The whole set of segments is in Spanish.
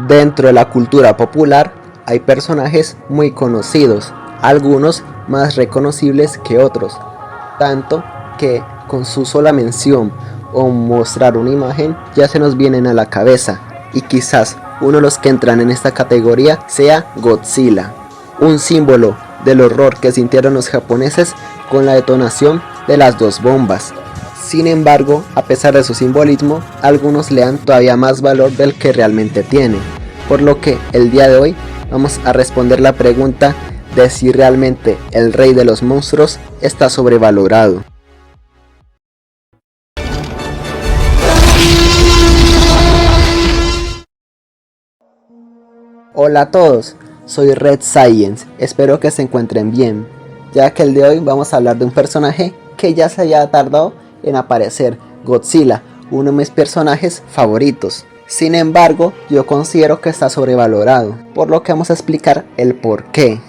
Dentro de la cultura popular hay personajes muy conocidos, algunos más reconocibles que otros, tanto que con su sola mención o mostrar una imagen ya se nos vienen a la cabeza, y quizás uno de los que entran en esta categoría sea Godzilla, un símbolo del horror que sintieron los japoneses con la detonación de las dos bombas. Sin embargo, a pesar de su simbolismo, algunos le dan todavía más valor del que realmente tiene, por lo que el día de hoy vamos a responder la pregunta de si realmente el rey de los monstruos está sobrevalorado. Hola a todos, soy Red Science, espero que se encuentren bien, ya que el de hoy vamos a hablar de un personaje que ya se haya tardado en aparecer, Godzilla, uno de mis personajes favoritos. Sin embargo, yo considero que está sobrevalorado, por lo que vamos a explicar el por qué.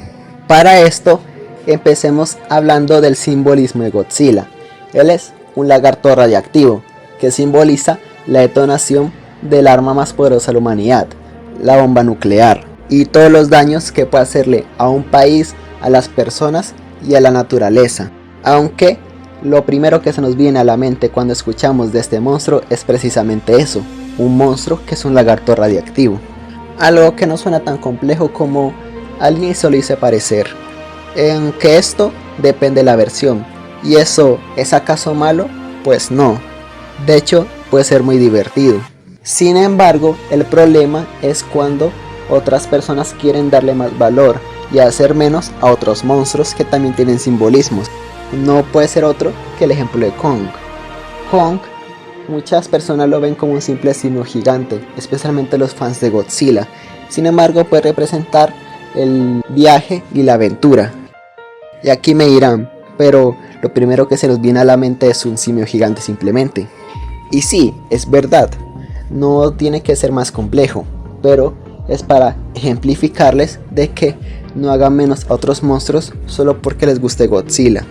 Para esto, empecemos hablando del simbolismo de Godzilla. Él es un lagarto radiactivo, que simboliza la detonación del arma más poderosa de la humanidad, la bomba nuclear, y todos los daños que puede hacerle a un país, a las personas y a la naturaleza. Aunque lo primero que se nos viene a la mente cuando escuchamos de este monstruo es precisamente eso, un monstruo que es un lagarto radiactivo. Algo que no suena tan complejo como al inicio lo hice parecer. En que esto depende de la versión. ¿Y eso es acaso malo? Pues no. De hecho, puede ser muy divertido. Sin embargo, el problema es cuando otras personas quieren darle más valor y hacer menos a otros monstruos que también tienen simbolismos. No puede ser otro que el ejemplo de Kong. Kong, muchas personas lo ven como un simple simio gigante, especialmente los fans de Godzilla. Sin embargo, puede representar el viaje y la aventura. Y aquí me dirán, pero lo primero que se nos viene a la mente es un simio gigante simplemente. Y sí, es verdad, no tiene que ser más complejo, pero es para ejemplificarles de que no hagan menos a otros monstruos solo porque les guste Godzilla.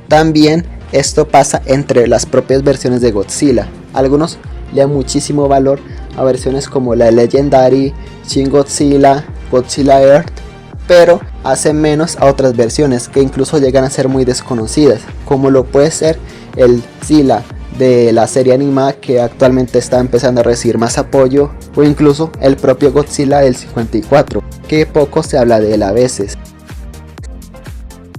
También esto pasa entre las propias versiones de Godzilla. Algunos le dan muchísimo valor a versiones como la Legendary, Shin Godzilla, Godzilla Earth, pero hacen menos a otras versiones que incluso llegan a ser muy desconocidas, como lo puede ser el Godzilla de la serie animada, que actualmente está empezando a recibir más apoyo, o incluso el propio Godzilla del 54, que poco se habla de él a veces.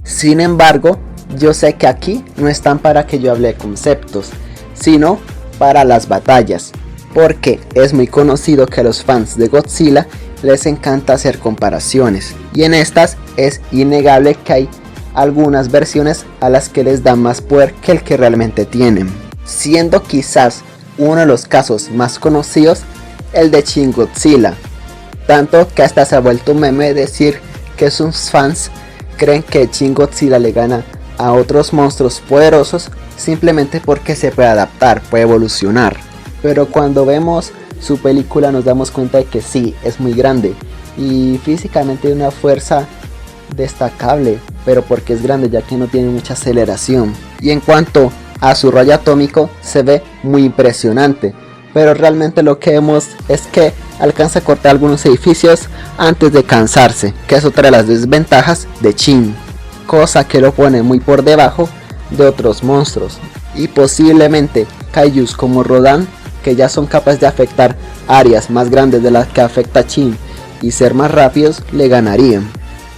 Sin embargo, yo sé que aquí no están para que yo hable de conceptos, sino para las batallas, porque es muy conocido que a los fans de Godzilla les encanta hacer comparaciones, y en estas es innegable que hay algunas versiones a las que les da más poder que el que realmente tienen, siendo quizás uno de los casos más conocidos el de Shin Godzilla, tanto que hasta se ha vuelto un meme decir que sus fans creen que Shin Godzilla le gana a otros monstruos poderosos simplemente porque se puede adaptar, puede evolucionar. Pero cuando vemos su película nos damos cuenta de que sí, es muy grande y físicamente tiene una fuerza destacable, pero porque es grande, ya que no tiene mucha aceleración. Y en cuanto a su rayo atómico, se ve muy impresionante, pero realmente lo que vemos es que alcanza a cortar algunos edificios antes de cansarse, que es otra de las desventajas de Shin, cosa que lo pone muy por debajo de otros monstruos, y posiblemente kaijus como Rodan, que ya son capaces de afectar áreas más grandes de las que afecta Shin y ser más rápidos, le ganarían.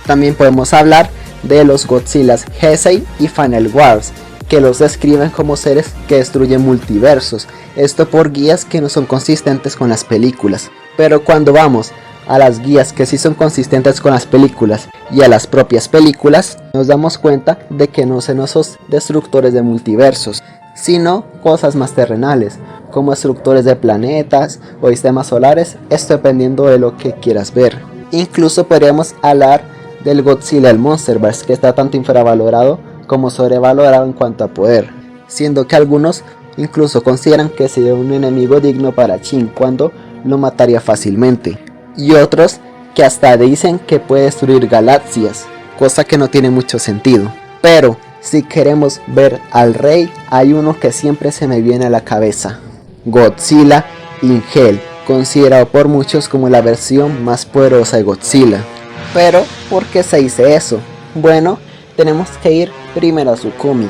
También podemos hablar de los Godzillas Heisei y Final Wars, que los describen como seres que destruyen multiversos, esto por guías que no son consistentes con las películas. Pero cuando vamos a las guías que sí son consistentes con las películas y a las propias películas, nos damos cuenta de que no son esos destructores de multiversos, sino cosas más terrenales, como destructores de planetas o sistemas solares, esto dependiendo de lo que quieras ver. Incluso podríamos hablar del Godzilla del Monsterverse, que está tanto infravalorado como sobrevalorado en cuanto a poder, siendo que algunos incluso consideran que sería un enemigo digno para Shin, cuando lo mataría fácilmente, y otros que hasta dicen que puede destruir galaxias, cosa que no tiene mucho sentido. Pero si queremos ver al rey, hay uno que siempre se me viene a la cabeza: Godzilla in Hell, considerado por muchos como la versión más poderosa de Godzilla. Pero, ¿por qué se dice eso? Bueno, tenemos que ir primero a su cómic.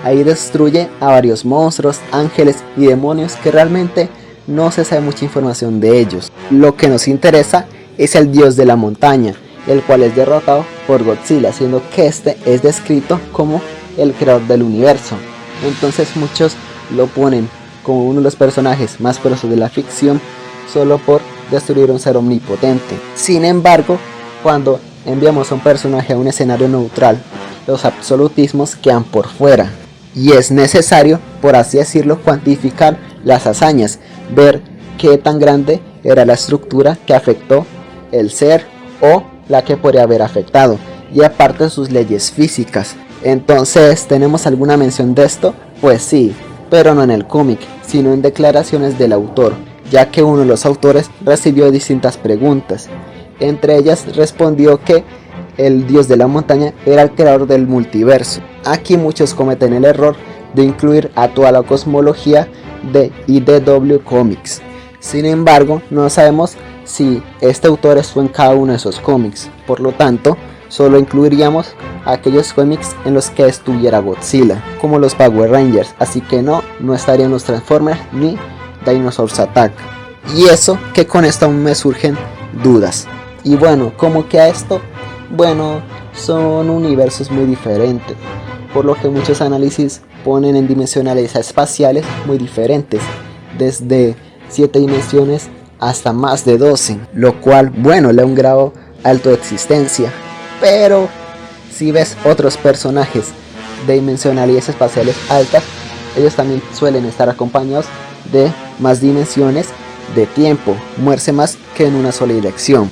Ahí destruye a varios monstruos, ángeles y demonios que realmente no se sabe mucha información de ellos. Lo que nos interesa es el dios de la montaña, el cual es derrotado por Godzilla, siendo que este es descrito como el creador del universo. Entonces muchos lo ponen como uno de los personajes más poderosos de la ficción solo por destruir un ser omnipotente. Sin embargo, cuando enviamos a un personaje a un escenario neutral, los absolutismos quedan por fuera y es necesario, por así decirlo, cuantificar las hazañas, ver qué tan grande era la estructura que afectó el ser o la que podría haber afectado, y aparte sus leyes físicas. Entonces, ¿tenemos alguna mención de esto? Pues sí, pero no en el cómic, sino en declaraciones del autor, ya que uno de los autores recibió distintas preguntas. Entre ellas respondió que el dios de la montaña era el creador del multiverso. Aquí muchos cometen el error de incluir a toda la cosmología de IDW Comics. Sin embargo, no sabemos si este autor estuvo en cada uno de esos cómics, por lo tanto, solo incluiríamos aquellos cómics en los que estuviera Godzilla, como los Power Rangers, así que no estarían los Transformers ni Dinosaurs Attack. Y eso que con esto aún me surgen dudas. Y bueno, ¿cómo queda esto? Bueno, son universos muy diferentes, por lo que muchos análisis ponen en dimensionales espaciales muy diferentes, desde 7 dimensiones hasta más de 12, lo cual, bueno, le da un grado alto de existencia. Pero si ves otros personajes de dimensionalidades espaciales altas, ellos también suelen estar acompañados de más dimensiones de tiempo, moverse más que en una sola dirección.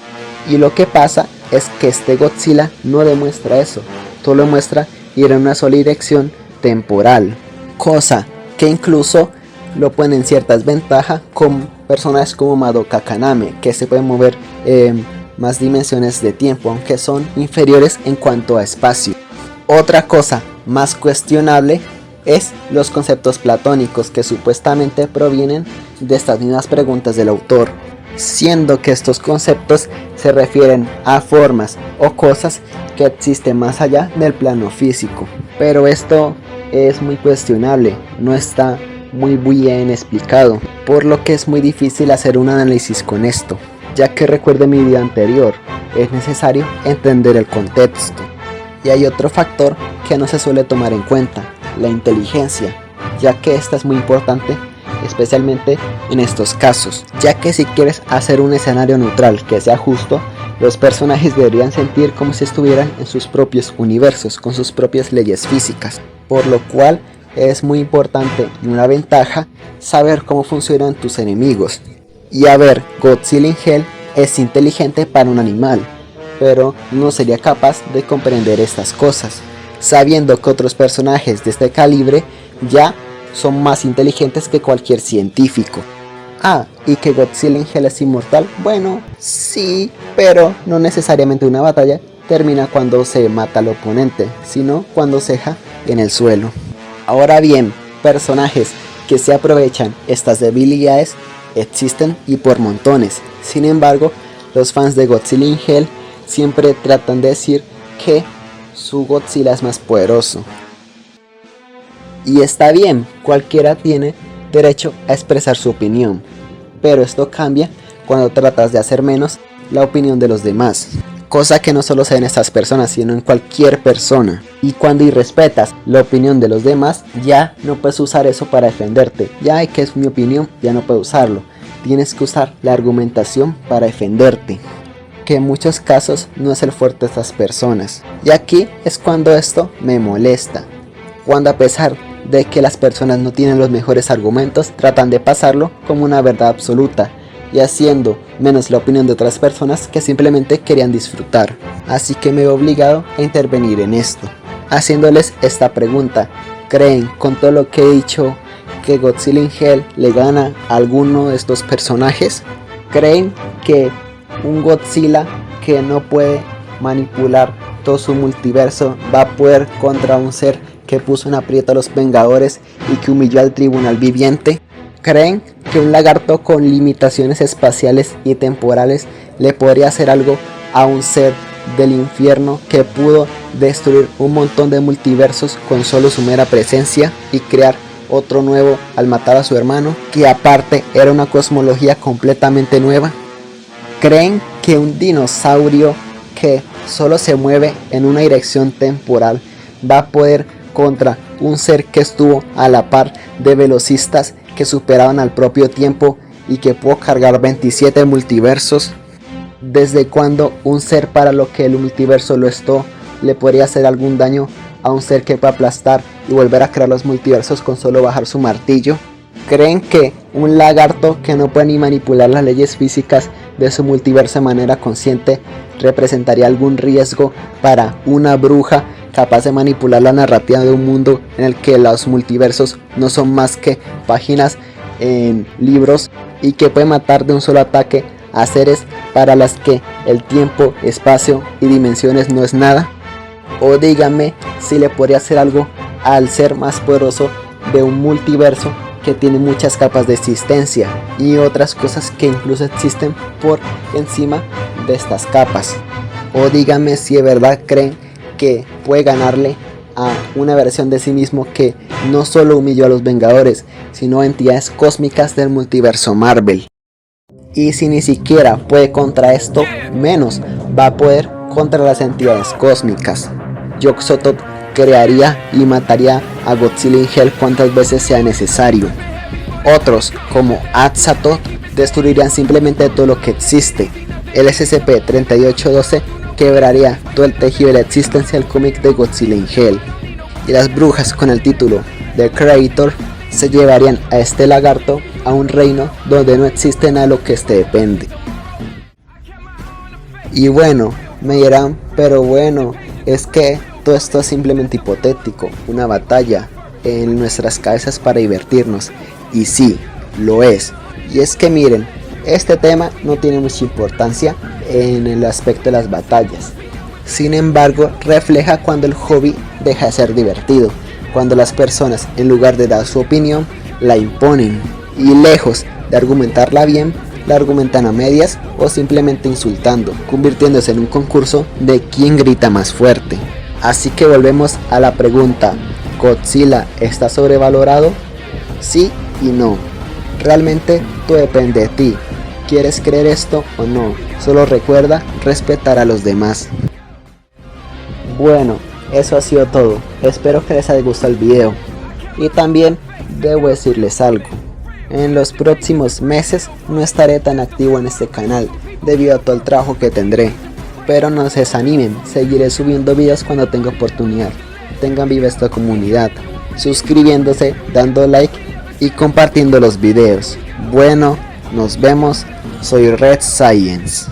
Y lo que pasa es que este Godzilla no demuestra eso, solo muestra ir en una sola dirección temporal, cosa que incluso lo pone en cierta desventaja con personajes como Madoka Kaname, que se pueden mover más dimensiones de tiempo, aunque son inferiores en cuanto a espacio. Otra cosa más cuestionable es los conceptos platónicos, que supuestamente provienen de estas mismas preguntas del autor, siendo que estos conceptos se refieren a formas o cosas que existen más allá del plano físico. Pero esto es muy cuestionable, no está muy bien explicado, por lo que es muy difícil hacer un análisis con esto, ya que recuerde mi video anterior, es necesario entender el contexto. Y hay otro factor que no se suele tomar en cuenta, la inteligencia, ya que esta es muy importante, especialmente en estos casos, ya que si quieres hacer un escenario neutral que sea justo, los personajes deberían sentir como si estuvieran en sus propios universos, con sus propias leyes físicas, por lo cual es muy importante y una ventaja saber cómo funcionan tus enemigos. Y a ver, Godzilla in Hell es inteligente para un animal, pero no sería capaz de comprender estas cosas, sabiendo que otros personajes de este calibre ya son más inteligentes que cualquier científico. Y que Godzilla in Hell es inmortal, bueno, sí, pero no necesariamente una batalla termina cuando se mata al oponente, sino cuando se deja en el suelo. Ahora bien, personajes que se aprovechan estas debilidades existen y por montones. Sin embargo, los fans de Godzilla in Hell siempre tratan de decir que su Godzilla es más poderoso. Y está bien, cualquiera tiene derecho a expresar su opinión, pero esto cambia cuando tratas de hacer menos la opinión de los demás, cosa que no solo se ve en estas personas, sino en cualquier persona. Y cuando irrespetas la opinión de los demás, ya no puedes usar eso para defenderte. Ya que es mi opinión, ya no puedo usarlo. Tienes que usar la argumentación para defenderte, que en muchos casos no es el fuerte de estas personas. Y aquí es cuando esto me molesta, cuando a pesar de que las personas no tienen los mejores argumentos, tratan de pasarlo como una verdad absoluta, y haciendo menos la opinión de otras personas que simplemente querían disfrutar. Así que me he obligado a intervenir en esto, haciéndoles esta pregunta: ¿creen, con todo lo que he dicho, que Godzilla in Hell le gana a alguno de estos personajes? ¿Creen que un Godzilla que no puede manipular todo su multiverso va a poder contra un ser que puso en aprieto a los Vengadores y que humilló al tribunal viviente? ¿Creen que un lagarto con limitaciones espaciales y temporales le podría hacer algo a un ser del infierno que pudo destruir un montón de multiversos con solo su mera presencia y crear otro nuevo al matar a su hermano, que aparte era una cosmología completamente nueva? ¿Creen que un dinosaurio que solo se mueve en una dirección temporal va a poder contra un ser que estuvo a la par de velocistas que superaban al propio tiempo y que pudo cargar 27 multiversos? ¿Desde cuándo un ser para lo que el multiverso lo es todo le podría hacer algún daño a un ser que puede aplastar y volver a crear los multiversos con solo bajar su martillo? ¿Creen que un lagarto que no puede ni manipular las leyes físicas de su multiverso de manera consciente representaría algún riesgo para una bruja capaz de manipular la narrativa de un mundo en el que los multiversos no son más que páginas en libros y que puede matar de un solo ataque a seres para las que el tiempo, espacio y dimensiones no es nada? O díganme si le podría hacer algo al ser más poderoso de un multiverso que tiene muchas capas de existencia y otras cosas que incluso existen por encima de estas capas. O díganme si de verdad creen que puede ganarle a una versión de sí mismo que no solo humilló a los Vengadores, sino a entidades cósmicas del multiverso Marvel. Y si ni siquiera puede contra esto, menos va a poder contra las entidades cósmicas. Yog-Sothoth crearía y mataría a Godzilla in Hell cuantas veces sea necesario. Otros, como Azathoth, destruirían simplemente todo lo que existe. El SCP-3812 quebraría todo el tejido de la existencia del cómic de Godzilla in Hell. Y las brujas con el título The Creator se llevarían a este lagarto a un reino donde no existe nada de lo que este depende. Y bueno, me dirán, pero bueno, es que todo esto es simplemente hipotético, una batalla en nuestras cabezas para divertirnos. Y sí, lo es. Y es que miren, este tema no tiene mucha importancia en el aspecto de las batallas. Sin embargo, refleja cuando el hobby deja de ser divertido, cuando las personas, en lugar de dar su opinión, la imponen, y lejos de argumentarla bien, la argumentan a medias o simplemente insultando, convirtiéndose en un concurso de quién grita más fuerte. Así que volvemos a la pregunta, ¿Godzilla está sobrevalorado? Sí y no. Realmente todo depende de ti. ¿Quieres creer esto o no? Solo recuerda respetar a los demás. Bueno, eso ha sido todo. Espero que les haya gustado el video. Y también debo decirles algo. En los próximos meses no estaré tan activo en este canal debido a todo el trabajo que tendré. Pero no se desanimen, seguiré subiendo videos cuando tenga oportunidad. Tengan viva esta comunidad, suscribiéndose, dando like y compartiendo los videos. Bueno, nos vemos, soy Red Science.